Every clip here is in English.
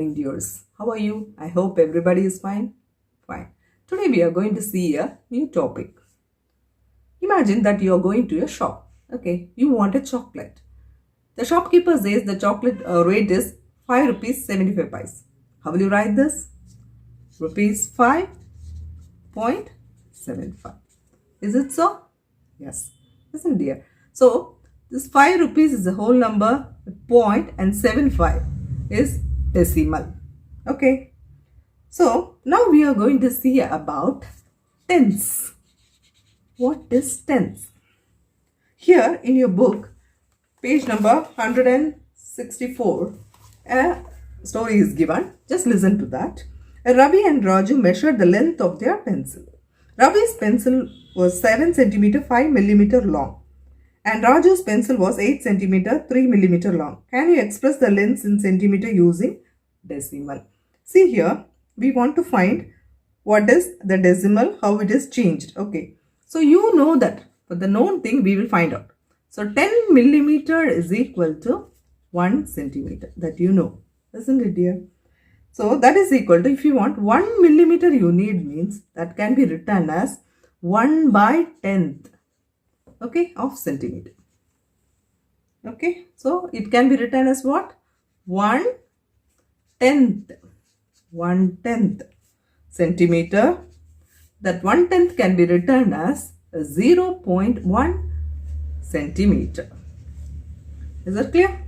morning, dears. How are you? I hope everybody is fine. Fine. Today we are going to see a new topic. Imagine that you are going to a shop. Okay, you want a chocolate. The shopkeeper says the chocolate rate is 5 rupees 75 paise. How will you write this? Rupees 5.75. Is it so? Yes. Isn't dear? So this 5 rupees is a whole number, point, and 75 is decimal. Okay. So now we are going to see about tens. What is tens? Here in your book, page number 164, a story is given. Just listen to that. Ravi and Raju measured the length of their pencil. Ravi's pencil was 7 centimeter 5 millimeter long and Raju's pencil was 8 centimeter 3 millimeter long. Can you express the lengths in centimeter using decimal? See here, we want to find what is the decimal, how it is changed. Okay, so you know that for the known thing we will find out. So 10 millimeter is equal to 1 centimeter, that you know, isn't it dear? So that is equal to, if you want 1 millimeter you need, means that can be written as 1 by 10th, okay, of centimeter. Okay, so it can be written as what? 1/10th centimeter. That 1/10th can be written as 0.1 centimeter. Is that clear?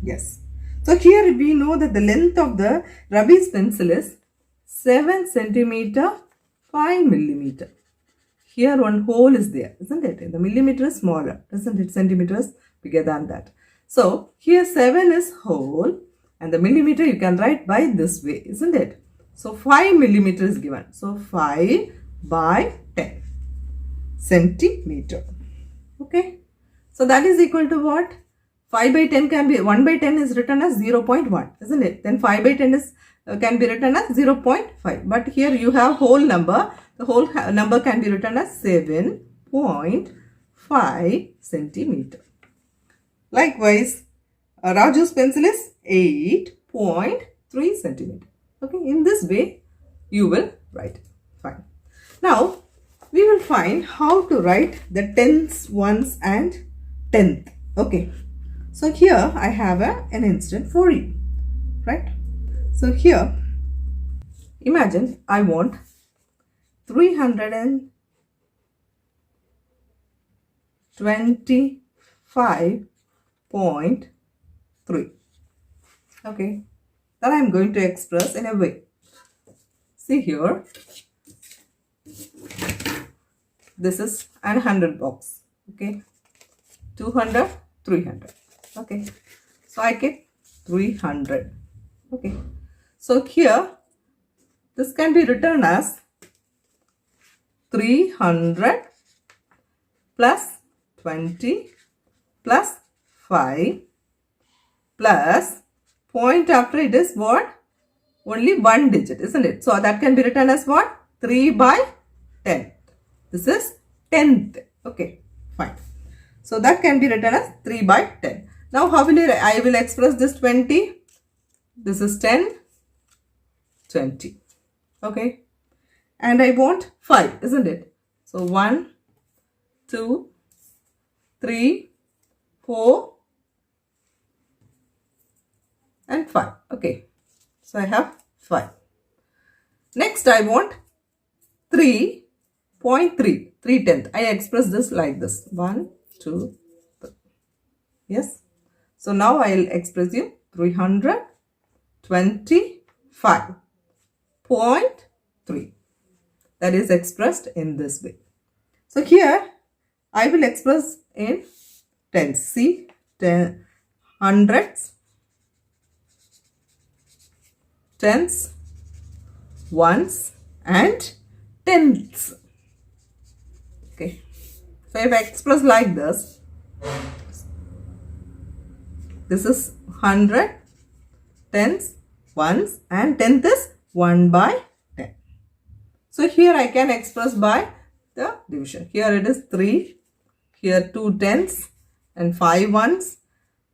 Yes. So here we know that the length of the Ravi's pencil is 7 centimeter 5 millimeter. Here one hole is there, isn't it? The millimeter is smaller, isn't it? Centimeter is bigger than that. So here 7 is hole and the millimeter you can write by this way, isn't it? So 5 millimeter is given. So 5 by 10 centimeter. Okay. So that is equal to what? 5 by 10 can be, 1 by 10 is written as 0.1, isn't it? Then 5 by 10 is can be written as 0.5. But here you have whole number. The whole number can be written as 7.5 centimeter. Likewise, Raju's pencil is 8.3 centimeter. Okay, in this way you will write. Fine. Now we will find how to write the tens, ones and tenth. Okay. So here I have an instant for you, right? So here, imagine I want 325.3. Okay, that I am going to express in a way. See here, this is an 100 box. Okay, 200, 300. Okay, so I get 300. Okay, so here this can be written as 300 plus 20 plus 5 plus point after it is what? Only one digit, isn't it? So that can be written as what? 3 by 10. This is 10th. Okay, fine. So that can be written as 3 by 10. Now how will I will express this 20? This is 10, 20. Okay. And I want 5, isn't it? So 1, 2, 3, 4 and 5. Okay. So I have 5. Next I want 3.3, 3/10. I express this like this. 1, 2, 3. Yes. So now I will express you 325.3. That is expressed in this way. So here I will express in tens. See, hundreds, tens, ones and tenths. Okay. So if I express like this, this is 100, tens, ones and tenth is 1 by 10. So here I can express by the division. Here it is 3, here 2 tenths and 5 ones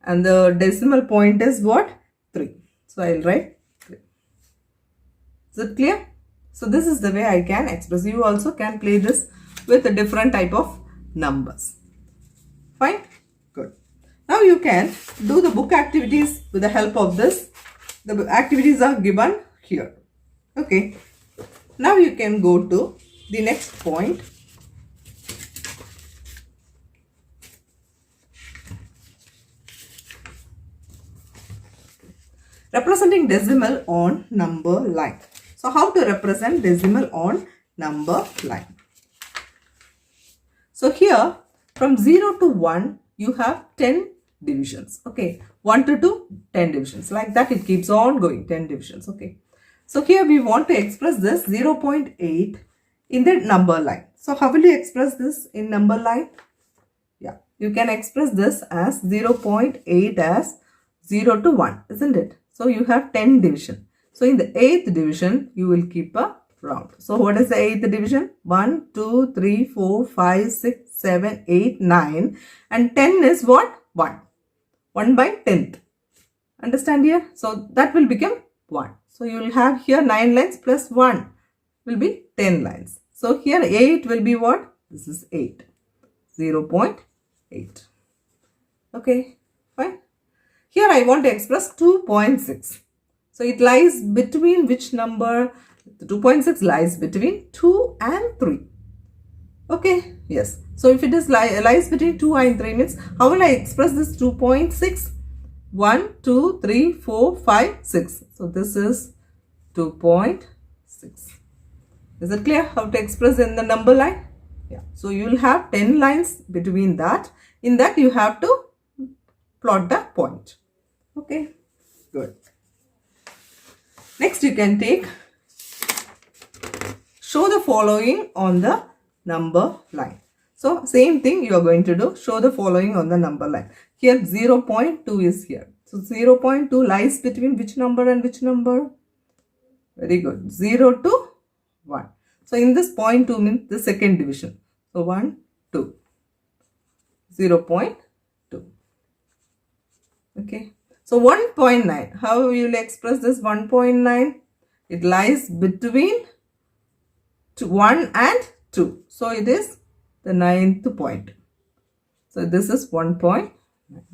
and the decimal point is what? 3. So I'll write 3. Is it clear? So this is the way I can express. You also can play this with a different type of numbers. Fine? Good. Now you can do the book activities with the help of this. The activities are given here. Okay. Now you can go to the next point. Representing decimal on number line. So how to represent decimal on number line? So here from 0 to 1 you have 10 divisions. Okay. 1 to 2, 10 divisions. Like that it keeps on going, 10 divisions. Okay. So here we want to express this 0.8 in the number line. So how will you express this in number line? Yeah. You can express this as 0.8 as 0 to 1, isn't it? So you have 10 division. So in the 8th division, you will keep a round. So what is the 8th division? 1, 2, 3, 4, 5, 6, 7, 8, 9. And 10 is what? 1. 1 by 10th. Understand here? So that will become 1. So you will have here 9 lines plus 1 will be 10 lines. So here 8 will be what? This is 8. 0.8. Okay, fine. Here I want to express 2.6. So it lies between which number? The 2.6 lies between 2 and 3. Okay, yes. So if it is lies between 2 and 3 means how will I express this 2.6? 1, 2, 3, 4, 5, 6. So this is 2.6. Is it clear how to express in the number line? Yeah. So you will have 10 lines between that. In that you have to plot the point. Okay, good. Next you can take show the following on the number line. So same thing you are going to do, show the following on the number line. Here 0.2 is here. So 0.2 lies between which number and which number? Very good. 0 to 1. So in this 0.2 means the second division. So 1, 2. 0.2. Okay. So 1.9. How will you express this 1.9? It lies between 1 and 2. So it is the 9th point. So this is 1.9.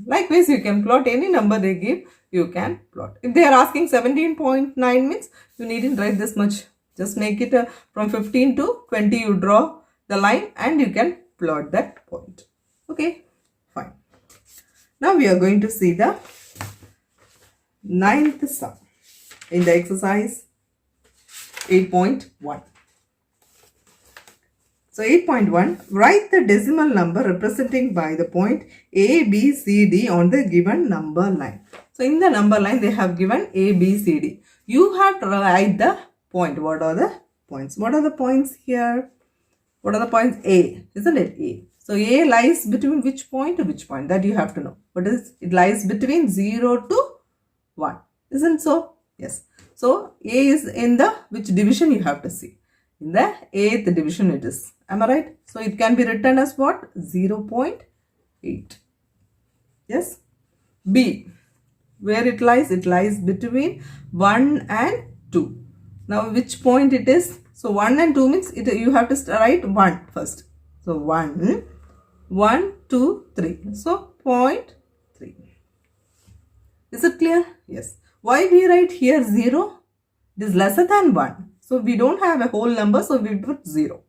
Likewise, you can plot any number they give, you can plot. If they are asking 17.9 means you needn't write this much. Just make it from 15 to 20 you draw the line and you can plot that point. Okay, fine. Now we are going to see the 9th sum in the exercise 8.1. So 8.1, write the decimal number representing by the point A, B, C, D on the given number line. So in the number line they have given A, B, C, D. You have to write the point. What are the points? What are the points here? What are the points? A, isn't it? A. So A lies between which point to which point? That you have to know. What is it? Lies between 0 to 1. Isn't so? Yes. So A is in the which division you have to see. In the 8th division it is. Am I right? So it can be written as what? 0.8. Yes. B. Where it lies? It lies between 1 and 2. Now which point it is? So 1 and 2 means you have to write 1 first. So 1, 1, 2, 3. So 0.3. Is it clear? Yes. Why we write here 0? It is lesser than 1. So we don't have a whole number, so we put 0.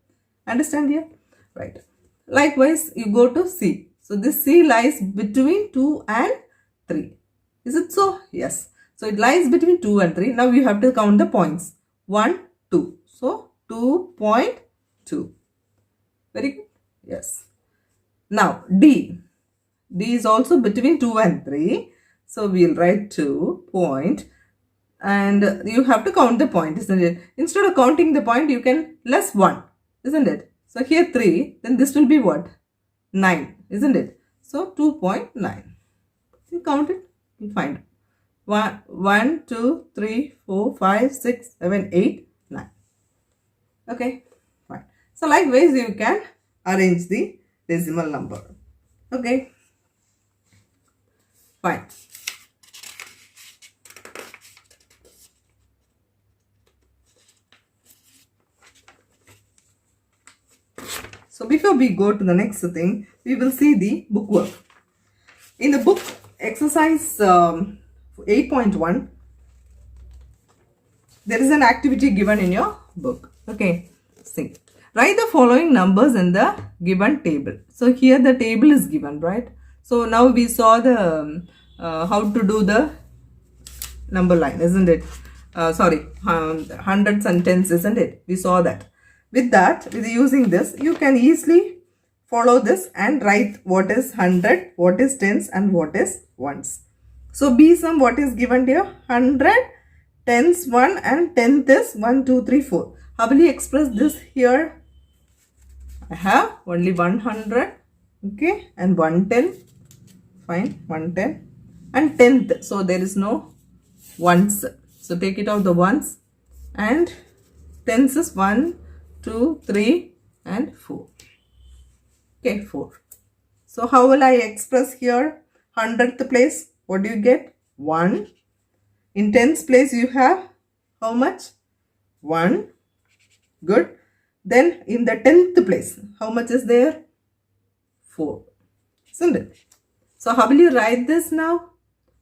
Understand here? Right. Likewise, you go to C. So this C lies between 2 and 3. Is it so? Yes. So it lies between 2 and 3. Now you have to count the points. 1, 2. So 2.2. Very good. Yes. Now D. D is also between 2 and 3. So we will write 2 point. And you have to count the point, isn't it? Instead of counting the point, you can less 1, isn't it? So here 3, then this will be what? 9, isn't it? So 2.9. You count it, you find 1, 2, 3, 4, 5, 6, 7, 8, 9. Okay, fine. So likewise, you can arrange the decimal number. Okay, fine. So before we go to the next thing, we will see the bookwork. In the book exercise 8.1, there is an activity given in your book. Okay, see. Write the following numbers in the given table. So here the table is given, right? So now we saw the how to do the number line, isn't it? Hundreds and tens, isn't it? We saw that. With that, with using this, you can easily follow this and write what is 100, what is tens, and what is ones. So B sum, what is given here? 100, tens 1, and tenth is 1, 2, 3, 4. How will you express this here? I have only 100, okay, and 110, fine, 110, and tenth. So there is no ones. So take it out the ones, and tens is 1, 2, 3, and 4. Okay, 4. So how will I express here? 100th place, what do you get? 1. In tens place you have how much? 1. Good. Then in the 10th place, how much is there? 4. Isn't it? So how will you write this now?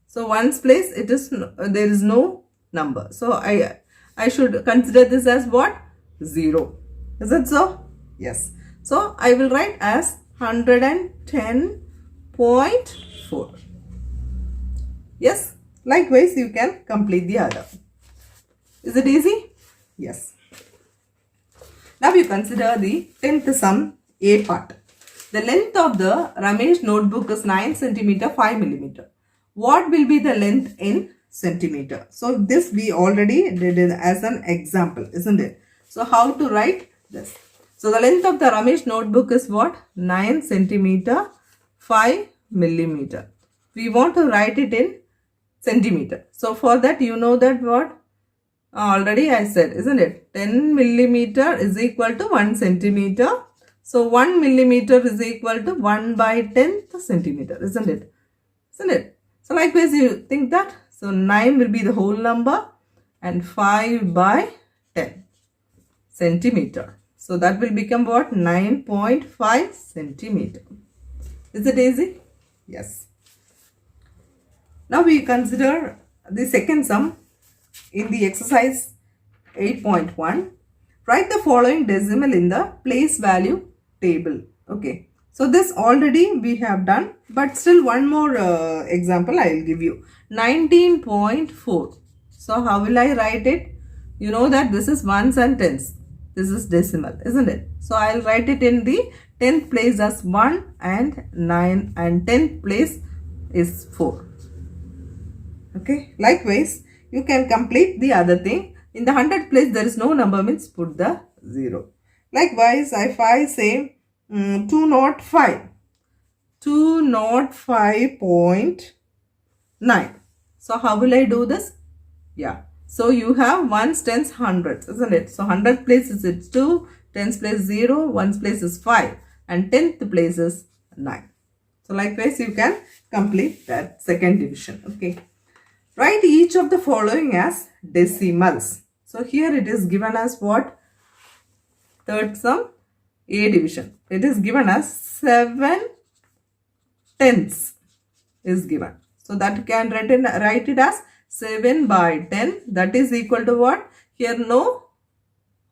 So ones place, it is there is no number. So I should consider this as what? 0. Is it so? Yes. So I will write as 110.4. Yes. Likewise, you can complete the other. Is it easy? Yes. Now you consider the 10th sum A part. The length of the Ramesh notebook is 9 cm 5 mm. What will be the length in centimeter? So this we already did it as an example, isn't it? So how to write this? So the length of the Ramesh notebook is what? 9 cm 5 mm. We want to write it in centimeter. So for that, you know that what? Already I said, isn't it? 10 millimeter is equal to 1 centimeter. So 1 millimeter is equal to 1 by 10th centimeter, isn't it? Isn't it? So likewise, you think that. So 9 will be the whole number and 5 by 10 centimeter. So that will become what? 9.5 centimeter. Is it easy? Yes. Now we consider the second sum in the exercise 8.1. Write the following decimal in the place value table. Okay. So this already we have done, but still one more example I will give you. 19.4. So how will I write it? You know that this is ones and tens. This is decimal, isn't it? So I will write it in the 10th place as 1 and 9, and 10th place is 4. Okay. Likewise, you can complete the other thing. In the 100th place, there is no number, means put the 0. Likewise, if I say 205, 205.9. So how will I do this? Yeah. So you have ones, tens, hundreds, isn't it? So 100th place is 2, 10th place 0, 1's place is 5, and 10th place is 9. So likewise, you can complete that second division. Okay. Write each of the following as decimals. So here it is given as what? Third sum A division. It is given as 7 tenths is given. So that you can write it as 7 by 10. That is equal to what? Here no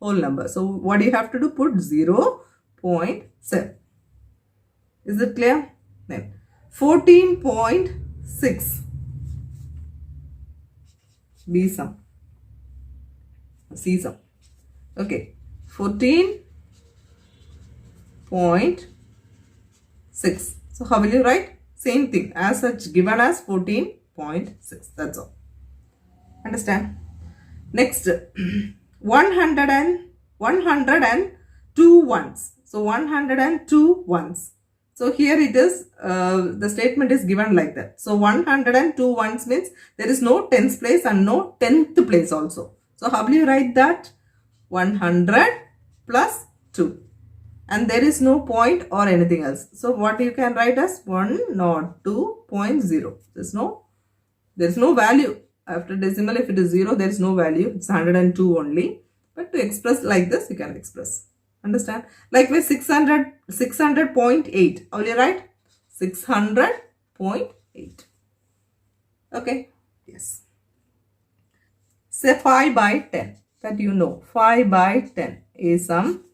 whole number. So what do you have to do? Put 0.7. Is it clear? Then 14.6. B sum. C sum. Okay. 14.6. So how will you write? Same thing as such, given as 14.6. That's all. Understand? Next, 102 ones. So 102 ones. So here it is, the statement is given like that. So 102 ones means there is no tens place and no 10th place also. So how will you write that? 100 plus 2. And there is no point or anything else. So what you can write as 102.0. There is no value. After decimal, if it is 0, there is no value. It's 102 only. But to express like this, you can express. Understand? Likewise, 600.8. How will you write? 600.8. Okay. Yes. Say 5 by 10. That you know. 5 by 10 is some.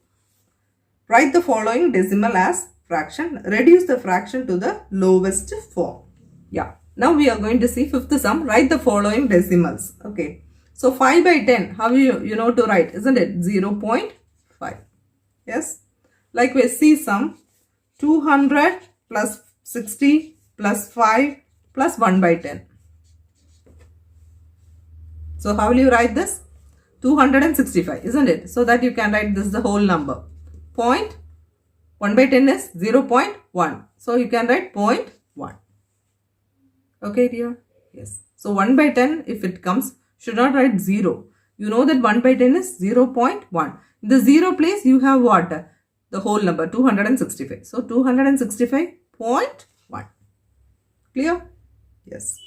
Write the following decimal as fraction. Reduce the fraction to the lowest form. Yeah. Now we are going to see fifth sum. Write the following decimals. Okay. So 5 by 10. How you know to write? Isn't it? 0.5. Yes. Likewise, see sum. 200 plus 60 plus 5 plus 1 by 10. So how will you write this? 265, isn't it? So that you can write this the whole number. 1 by 10 is 0.1. So you can write 0.1. Okay, dear? Yes. So 1 by 10, if it comes, should not write 0. You know that 1 by 10 is 0.1. In the 0 place, you have what? The whole number, 265. So 265.1. Clear? Yes.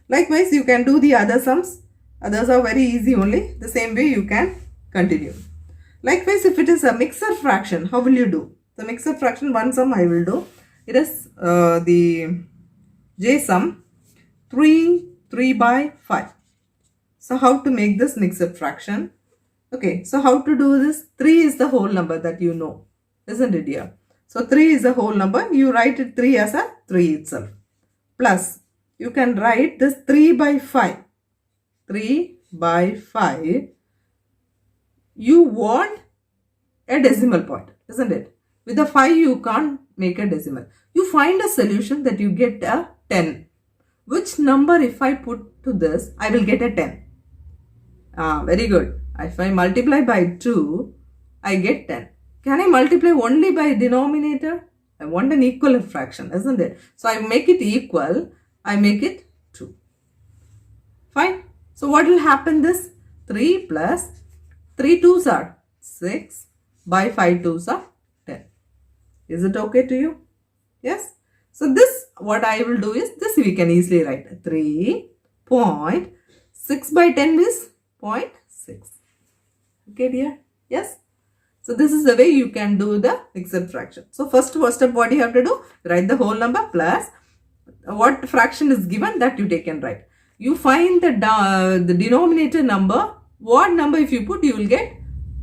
Likewise, you can do the other sums. Others are very easy only. The same way you can continue. Likewise, if it is a mixed fraction, how will you do? The mixed fraction, one sum I will do. It is the J sum 3 by 5. So how to make this mixed fraction? Okay, so how to do this? 3 is the whole number that you know. Isn't it, dear? So 3 is the whole number. You write it 3 as a 3 itself. Plus, you can write this 3 by 5. 3 by 5. You want a decimal point, isn't it? With a 5, you can't make a decimal. You find a solution that you get a 10. Which number if I put to this, I will get a 10. Very good. If I multiply by 2, I get 10. Can I multiply only by denominator? I want an equal fraction, isn't it? So I make it equal. I make it 2. Fine. So what will happen this? 3 plus 3 2s are 6 by 5 2s are 10. Is it okay to you? Yes. So this, what I will do is, this we can easily write. 3.6 by 10 is 0.6. Okay, dear? Yes. So this is the way you can do the mixed fraction. So first step, what you have to do? Write the whole number plus what fraction is given, that you take and write. You find the denominator number. What number if you put, you will get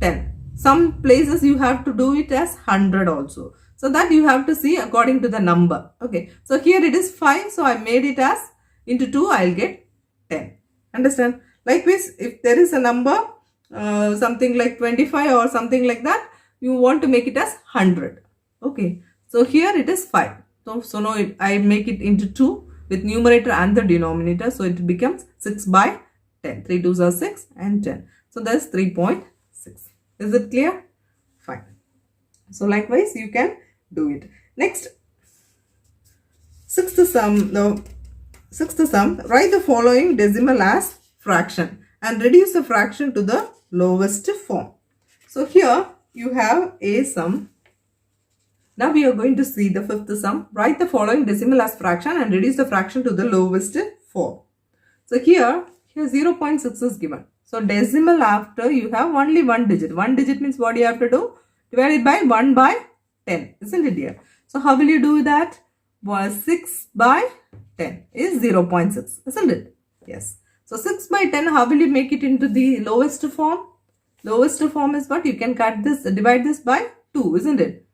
10. Some places you have to do it as 100 also. So that you have to see according to the number. Okay. So here it is 5. So I made it as into 2. I will get 10. Understand? Likewise, if there is a number, something like 25 or something like that, you want to make it as 100. Okay. So here it is 5. So now I make it into 2 with numerator and the denominator. So it becomes 6 by 10. 3 2s are 6 and 10. So that's 3.6. Is it clear? Fine. So likewise, you can do it. Next, sixth sum. Now, sixth sum, write the following decimal as fraction and reduce the fraction to the lowest form. So here you have a sum. Now we are going to see the fifth sum. Write the following decimal as fraction and reduce the fraction to the lowest form. So here 0.6 is given. So decimal after you have only one digit. One digit means what you have to do? Divide it by 1 by 10. Isn't it, dear? So how will you do that? 6 by 10 is 0.6. Isn't it? Yes. So 6 by 10, how will you make it into the lowest form? Lowest form is what? You can cut this, divide this by 2, isn't it?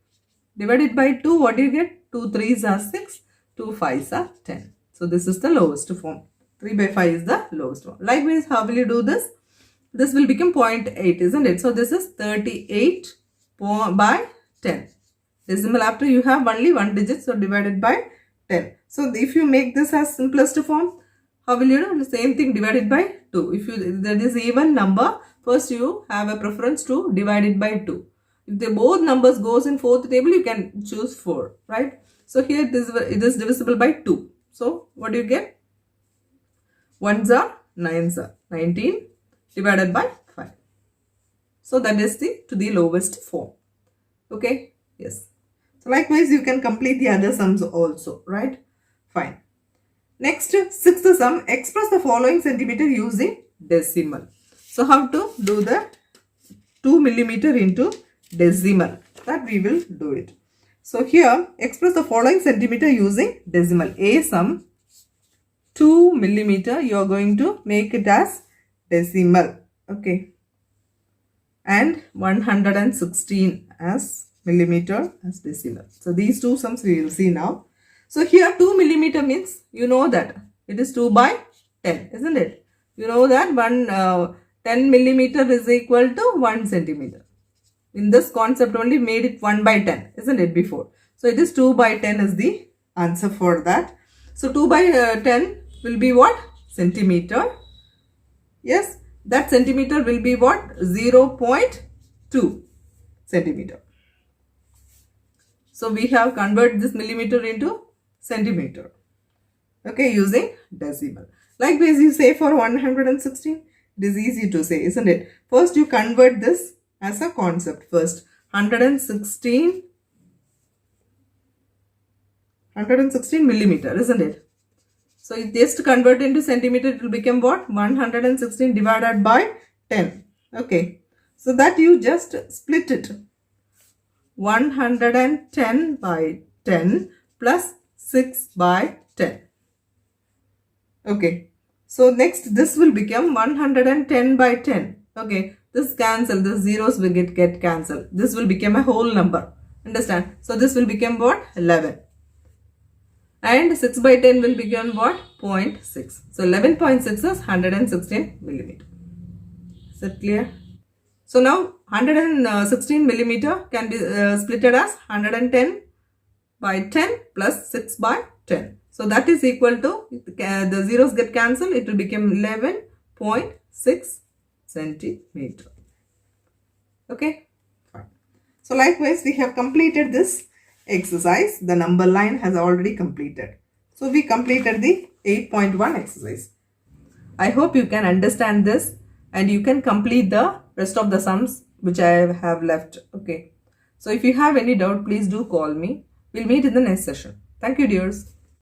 Divide it by 2, what do you get? 2 3s are 6, 2 5s are 10. So this is the lowest form. 3 by 5 is the lowest form. Likewise, how will you do this? This will become 0.8, isn't it? So this is 38 by 10. Decimal after you have only one digit, so divided by 10. So if you make this as simplest form, how will you do? The same thing, divided by 2. If that is even number, first you have a preference to divide it by 2. If the both numbers goes in fourth table, you can choose 4, right? So here it is divisible by 2. So what do you get? 1s are 9s are 19 divided by 5. So that is to the lowest form. Okay? Yes. So likewise, you can complete the other sums also, right? Fine. Next, sixth sum, express the following centimeter using decimal. So how to do the 2 millimeter into decimal. That we will do it. So here, express the following centimeter using decimal. A sum 2 millimeter, you are going to make it as decimal. Okay. And 116 as millimeter as decimal. So these two sums we will see now. So here 2 millimeter means you know that it is 2 by 10, isn't it? You know that 10 millimeter is equal to 1 centimeter. In this concept only made it 1 by 10, isn't it, before? So it is 2 by 10 is the answer for that. So 2 by 10 will be what? Centimeter. Yes, that centimeter will be what? 0.2 centimeter. So we have converted this millimeter into centimeter. Okay, using decimal. Likewise, you say for 116, it is easy to say, isn't it? First, you convert this as a concept first. 116 millimeter, isn't it? So you just convert into centimeter, it will become what? 116 divided by 10. Okay. So that you just split it. 110 by 10 plus 6 by 10. Okay. So next this will become 110 by 10. Okay. This cancel, the zeros will get cancelled. This will become a whole number. Understand? So this will become what? 11. And 6 by 10 will become what? 0.6. So 11.6 is 116 millimeter. Is that clear? So now 116 millimeter can be splitted as 110 by 10 plus 6 by 10. So that is equal to, the zeros get cancelled, it will become 11.6 centimeter. Okay, fine. So likewise, we have completed this exercise. The number line has already completed. So we completed the 8.1 exercise. I hope you can understand this and you can complete the rest of the sums which I have left. Okay. So if you have any doubt, please do call me. We'll meet in the next session. Thank you, dears.